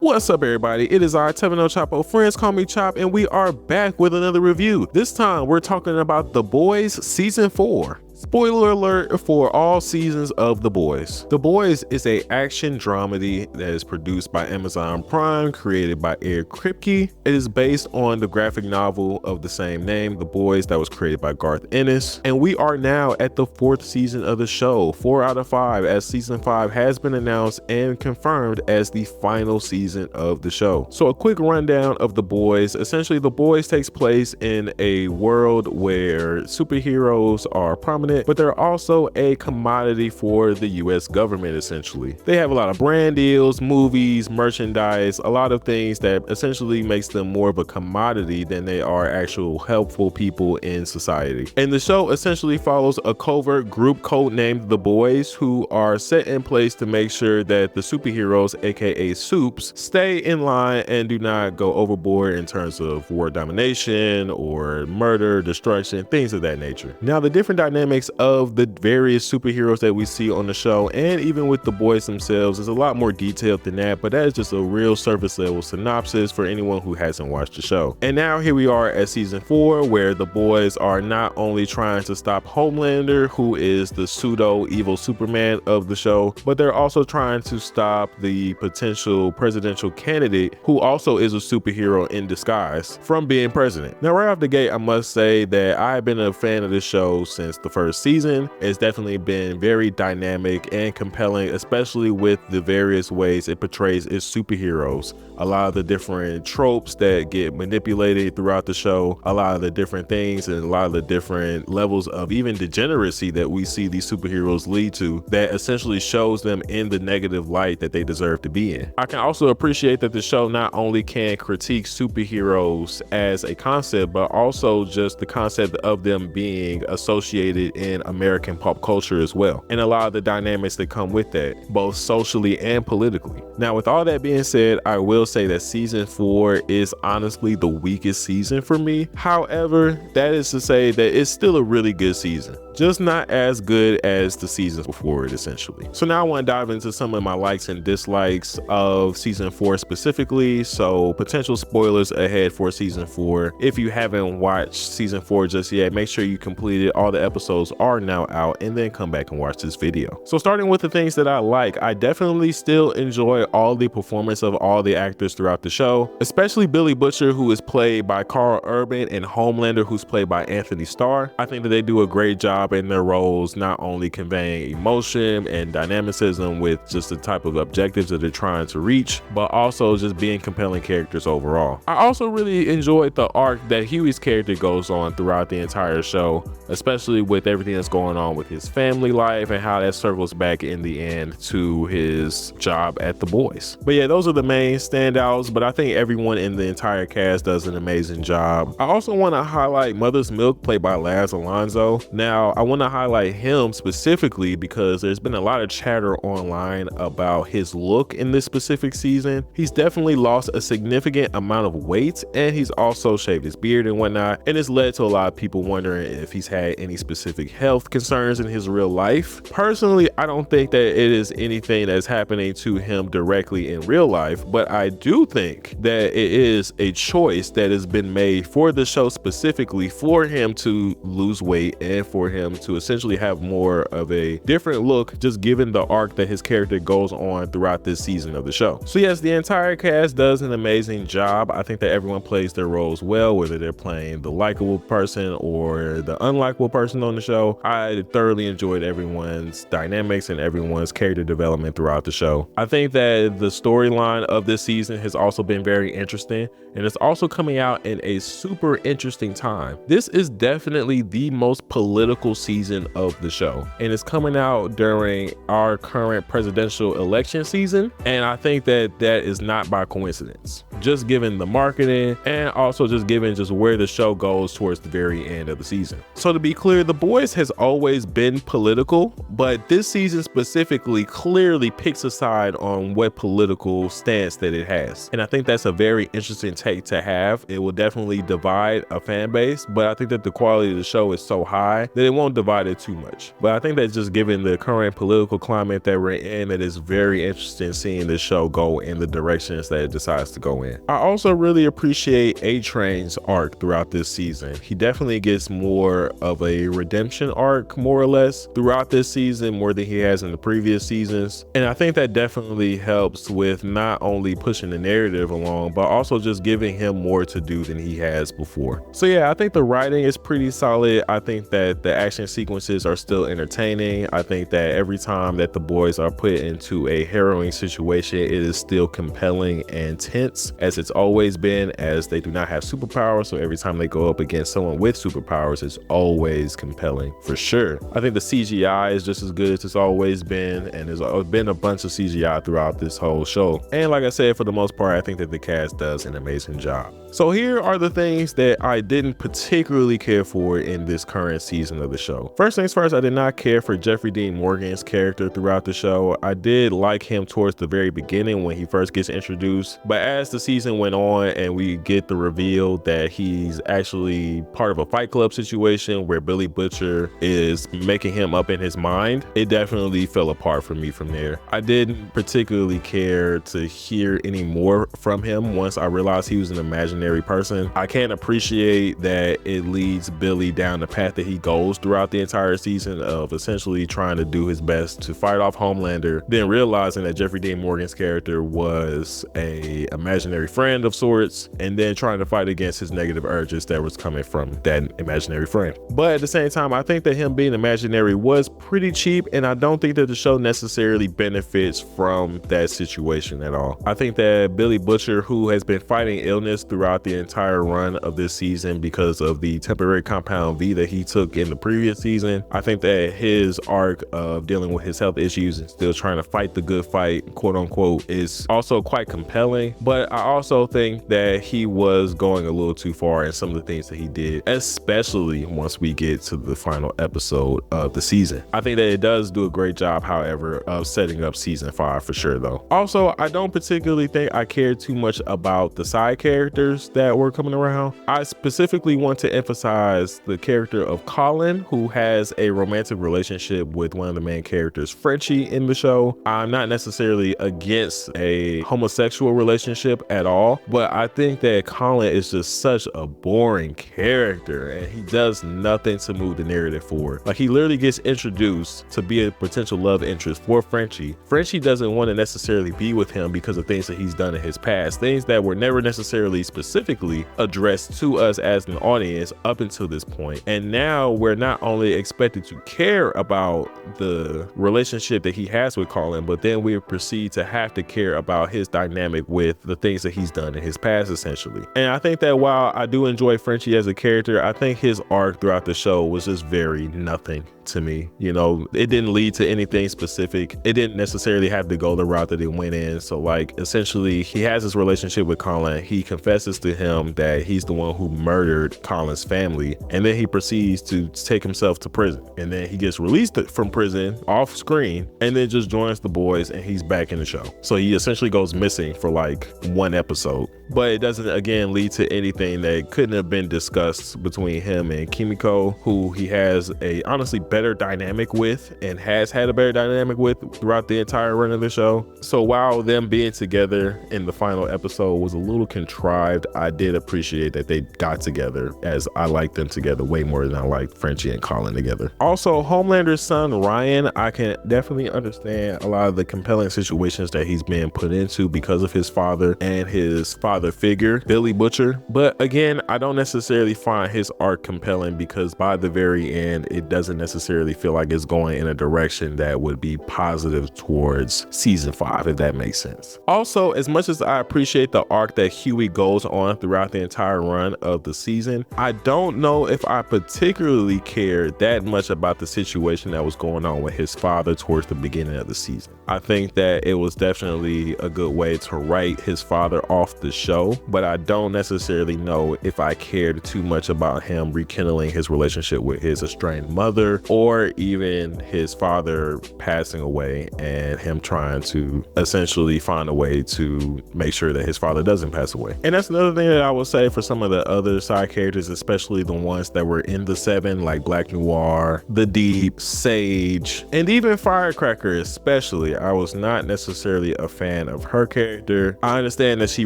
What's up, everybody? It is I, TevinElChopo. Friends call me Chop, and we are back with another review. This time, we're talking about The Boys Season 4. Spoiler alert for all seasons of The Boys. The Boys is a action dramedy that is produced by Amazon Prime, created by Eric Kripke. It is based on the graphic novel of the same name, The Boys, that was created by Garth Ennis. And we are now at the 4th season of the show, 4 out of 5, as season 5 has been announced and confirmed as the final season of the show. So a quick rundown of The Boys. Essentially, The Boys takes place in a world where superheroes are prominent, but they're also a commodity for the US government, essentially. They have a lot of brand deals, movies, merchandise, a lot of things that essentially makes them more of a commodity than they are actual helpful people in society. And the show essentially follows a covert group codenamed The Boys, who are set in place to make sure that the superheroes, aka Supes, stay in line and do not go overboard in terms of world domination or murder, destruction, things of that nature. Now, the different dynamics of the various superheroes that we see on the show, and even with the boys themselves, is a lot more detailed than that, but that is just a real surface level synopsis for anyone who hasn't watched the show. And now here we are at season 4, where the boys are not only trying to stop Homelander, who is the pseudo evil Superman of the show, but they're also trying to stop the potential presidential candidate, who also is a superhero in disguise, from being president. Now, right off the gate, I must say that I've been a fan of this show since the first season. It's definitely been very dynamic and compelling, especially with the various ways it portrays its superheroes. A lot of the different tropes that get manipulated throughout the show, a lot of the different things, and a lot of the different levels of even degeneracy that we see these superheroes lead to, that essentially shows them in the negative light that they deserve to be in. I can also appreciate that the show not only can critique superheroes as a concept, but also just the concept of them being associated in American pop culture as well, and a lot of the dynamics that come with that, both socially and politically. Now, with all that being said, I will say that season 4 is honestly the weakest season for me. However, that is to say that it's still a really good season, just not as good as the seasons before it, essentially. So now I want to dive into some of my likes and dislikes of season 4 specifically. So potential spoilers ahead for season 4. If you haven't watched season 4 just yet, make sure you completed. All the episodes are now out, and then come back and watch this video. So starting with the things that I like, I definitely still enjoy all the performance of all the actors throughout the show, especially Billy Butcher, who is played by Carl Urban, and Homelander, who's played by Anthony Starr. I think that they do a great job in their roles, not only conveying emotion and dynamicism with just the type of objectives that they're trying to reach, but also just being compelling characters overall. I also really enjoyed the arc that Huey's character goes on throughout the entire show, especially with everything that's going on with his family life and how that circles back in the end to his job at The Boys. But yeah, those are the main standouts, but I think everyone in the entire cast does an amazing job. I also want to highlight Mother's Milk, played by Laz Alonso. Now, I want to highlight him specifically because there's been a lot of chatter online about his look in this specific season. He's definitely lost a significant amount of weight, and he's also shaved his beard and whatnot, and it's led to a lot of people wondering if he's had any specific health concerns in his real life. Personally, I don't think that it is anything that's happening to him directly in real life, but I do think that it is a choice that has been made for the show specifically for him to lose weight and for him to essentially have more of a different look, just given the arc that his character goes on throughout this season of the show. So yes, the entire cast does an amazing job. I think that everyone plays their roles well, whether they're playing the likable person or the unlikable person on the show. I thoroughly enjoyed everyone's dynamics and everyone's character development throughout the show. I think that the storyline of this season has also been very interesting, and it's also coming out in a super interesting time. This is definitely the most political season of the show, and it's coming out during our current presidential election season, and I think that that is not by coincidence, just given the marketing and also just given just where the show goes towards the very end of the season. So to be clear, The Boys Boys has always been political, but this season specifically clearly picks a side on what political stance that it has. And I think that's a very interesting take to have. It will definitely divide a fan base, but I think that the quality of the show is so high that it won't divide it too much. But I think that just given the current political climate that we're in, it is very interesting seeing this show go in the directions that it decides to go in. I also really appreciate A-Train's arc throughout this season. He definitely gets more of a redemption arc, more or less, throughout this season, more than he has in the previous seasons. And I think that definitely helps with not only pushing the narrative along, but also just giving him more to do than he has before. So yeah, I think the writing is pretty solid. I think that the action sequences are still entertaining. I think that every time that the boys are put into a harrowing situation, it is still compelling and tense, as it's always been, as they do not have superpowers. So every time they go up against someone with superpowers, it's always compelling for sure. I think the CGI is just as good as it's always been, and there's been a bunch of CGI throughout this whole show. And like I said, for the most part, I think that the cast does an amazing job. So here are the things that I didn't particularly care for in this current season of the show. First things first, I did not care for Jeffrey Dean Morgan's character throughout the show. I did like him towards the very beginning when he first gets introduced, but as the season went on and we get the reveal that he's actually part of a Fight Club situation where Billy Butcher is making him up in his mind, it definitely fell apart for me from there. I didn't particularly care to hear any more from him once I realized he was an imaginary person. I can't appreciate that it leads Billy down the path that he goes throughout the entire season of essentially trying to do his best to fight off Homelander, then realizing that Jeffrey Dean Morgan's character was a imaginary friend of sorts, and then trying to fight against his negative urges that was coming from that imaginary friend. But at the same time, I think that him being imaginary was pretty cheap, and I don't think that the show necessarily benefits from that situation at all. I think that Billy Butcher, who has been fighting illness throughout the entire run of this season because of the temporary compound V that he took in the previous season, I think that his arc of dealing with his health issues and still trying to fight the good fight, quote unquote, is also quite compelling. But I also think that he was going a little too far in some of the things that he did, especially once we get to the final episode of the season. I think that it does do a great job, however, of setting up season 5 for sure though. Also, I don't particularly think I cared too much about the side characters that were coming around. I specifically want to emphasize the character of Colin, who has a romantic relationship with one of the main characters, Frenchie, in the show. I'm not necessarily against a homosexual relationship at all, but I think that Colin is just such a boring character and he does nothing to move the narrative forward. Like, he literally gets introduced to be a potential love interest for Frenchie. Frenchie doesn't want to necessarily be with him because of things that he's done in his past, things that were never necessarily specifically addressed to us as an audience up until this point. And now we're not only expected to care about the relationship that he has with Colin, but then we proceed to have to care about his dynamic with the things that he's done in his past, essentially. And I think that while I do enjoy Frenchie as a character, I think his arc throughout the show was just very nothing to me. You know, it didn't lead to anything specific. It didn't necessarily have to go the route that it went in. So like, essentially, he has this relationship with Colin. He confesses to him that he's the one who murdered Colin's family, and then he proceeds to take himself to prison, and then he gets released from prison off screen and then just joins the boys and he's back in the show. So he essentially goes missing for like one episode, but it doesn't again lead to anything that couldn't have been discussed between him and Kimiko, who he has a honestly better dynamic with and has had a better dynamic with throughout the entire run of the show. So while them being together in the final episode was a little contrived, I did appreciate that they got together, as I like them together way more than I like Frenchie and Colin together. Also, Homelander's son Ryan, I can definitely understand a lot of the compelling situations that he's been put into because of his father and his father figure, Billy Butcher. But again, I don't necessarily find his arc compelling because by the very end, it doesn't necessarily feel like it's going in a direction that would be positive towards season 5, if that makes sense. Also, as much as I appreciate the arc that Huey goes on throughout the entire run of the season, I don't know if I particularly cared that much about the situation that was going on with his father towards the beginning of the season. I think that it was definitely a good way to write his father off the show, but I don't necessarily know if I cared too much about him rekindling his relationship with his estranged mother, or even his father passing away and him trying to essentially find a way to make sure that his father doesn't pass away. And that's another thing that I would say for some of the other side characters, especially the ones that were in the 7, like Black Noir, The Deep, Sage, and even Firecracker especially. I was not necessarily a fan of her character. I understand that she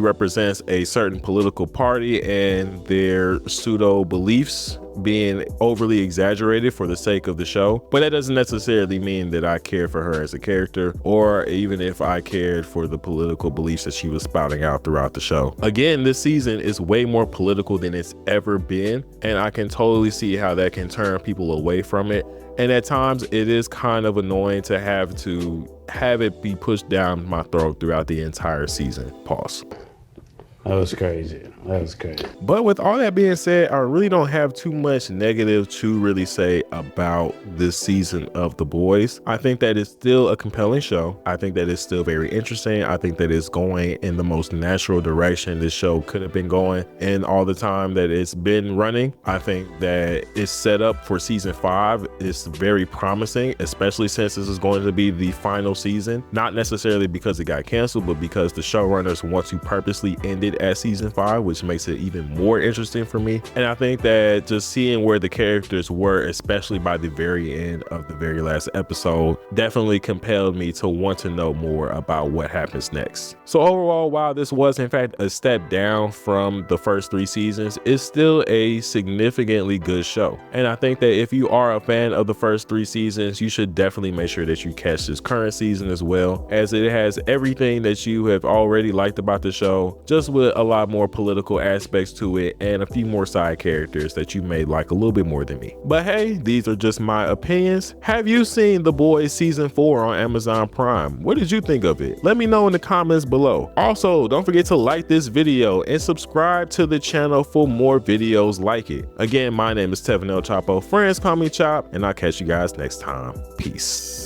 represents a certain political party and their pseudo beliefs being overly exaggerated for the sake of the show, but that doesn't necessarily mean that I care for her as a character, or even if I cared for the political beliefs that she was spouting out throughout the show. Again, this season is way more political than it's ever been, and I can totally see how that can turn people away from it. And at times it is kind of annoying to have it be pushed down my throat throughout the entire season. Pause. That was crazy. That was crazy. But with all that being said, I really don't have too much negative to really say about this season of The Boys. I think that it's still a compelling show. I think that it's still very interesting. I think that it's going in the most natural direction this show could have been going in all the time that it's been running. I think that it's set up for season 5. It's very promising, especially since this is going to be the final season. Not necessarily because it got canceled, but because the showrunners want to purposely end it at season 5, which makes it even more interesting for me. And I think that just seeing where the characters were, especially by the very end of the very last episode, definitely compelled me to want to know more about what happens next. So overall, while this was in fact a step down from the first 3 seasons, it's still a significantly good show. And I think that if you are a fan of the first 3 seasons, you should definitely make sure that you catch this current season as well, as it has everything that you have already liked about the show, just with a lot more political aspects to it and a few more side characters that you may like a little bit more than me. But hey, these are just my opinions. Have you seen The Boys season 4 on Amazon Prime? What did you think of it? Let me know in the comments below. Also, don't forget to like this video and subscribe to the channel for more videos like it. Again, my name is TevinElChopo. Friends call me Chop, and I'll catch you guys next time. Peace.